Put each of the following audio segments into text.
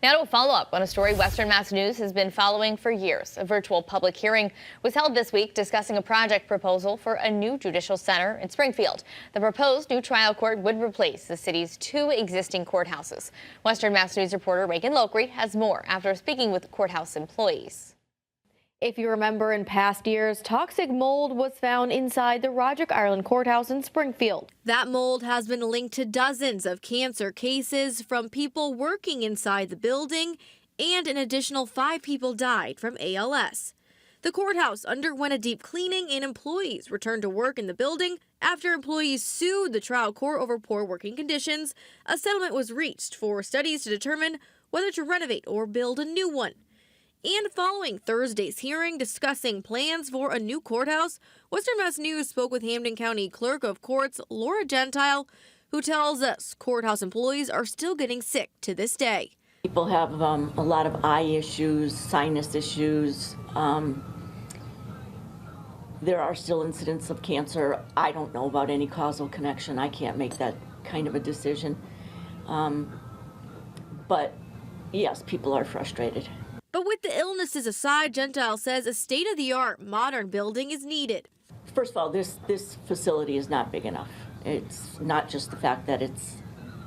Now to a follow-up on a story Western Mass News has been following for years. A virtual public hearing was held this week discussing a project proposal for a new judicial center in Springfield. The proposed new trial court would replace the city's two existing courthouses. Western Mass News reporter Reagan Lokri has more after speaking with courthouse employees. If you remember, in past years, toxic mold was found inside the Roderick Island Courthouse in Springfield. That mold has been linked to dozens of cancer cases from people working inside the building, and an additional 5 people died from ALS. The courthouse underwent a deep cleaning and employees returned to work in the building. After employees sued the trial court over poor working conditions, a settlement was reached for studies to determine whether to renovate or build a new one. And following Thursday's hearing discussing plans for a new courthouse, Western Mass News spoke with Hampden County Clerk of Courts Laura Gentile, who tells us courthouse employees are still getting sick to this day. People have a lot of eye issues, sinus issues. There are still incidents of cancer. I don't know about any causal connection. I can't make that kind of a decision. But yes, people are frustrated. But with the illnesses aside, Gentile says a state-of-the-art modern building is needed. First of all, this facility is not big enough. It's not just the fact that it's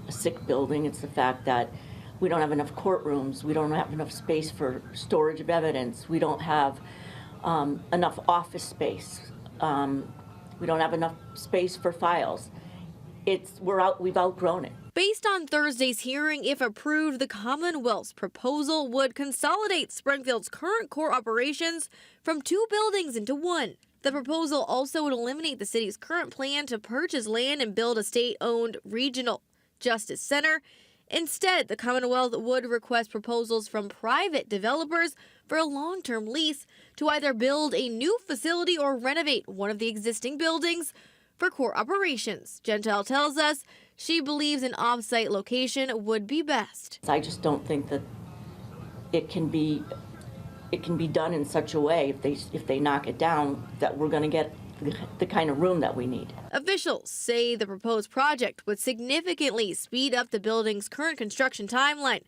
a sick building, it's the fact that we don't have enough courtrooms, we don't have enough space for storage of evidence, we don't have enough office space, we don't have enough space for files. We've outgrown it. Based on Thursday's hearing, if approved, the Commonwealth's proposal would consolidate Springfield's current court operations from 2 buildings into 1. The proposal also would eliminate the city's current plan to purchase land and build a state-owned regional justice center. Instead, the Commonwealth would request proposals from private developers for a long-term lease to either build a new facility or renovate one of the existing buildings for court operations. Gentile tells us she believes an off-site location would be best. I just don't think that it can be done in such a way, if they knock it down, that we're going to get the kind of room that we need. Officials say the proposed project would significantly speed up the building's current construction timeline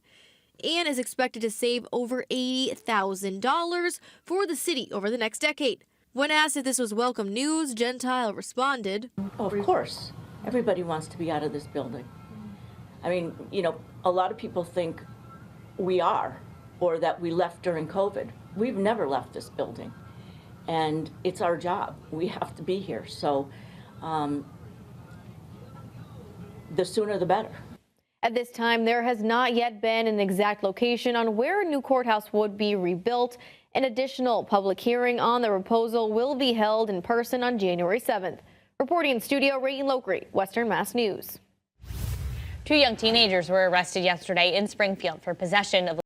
and is expected to save over $80,000 for the city over the next decade. When asked if this was welcome news, Gentile responded, Of course. Everybody wants to be out of this building. I mean, a lot of people think we are, or that we left during COVID. We've never left this building, and it's our job. We have to be here, so the sooner the better. At this time, there has not yet been an exact location on where a new courthouse would be rebuilt. An additional public hearing on the proposal will be held in person on January 7th. Reporting in studio, Reagan Lokri, Western Mass News. 2 young teenagers were arrested yesterday in Springfield for possession of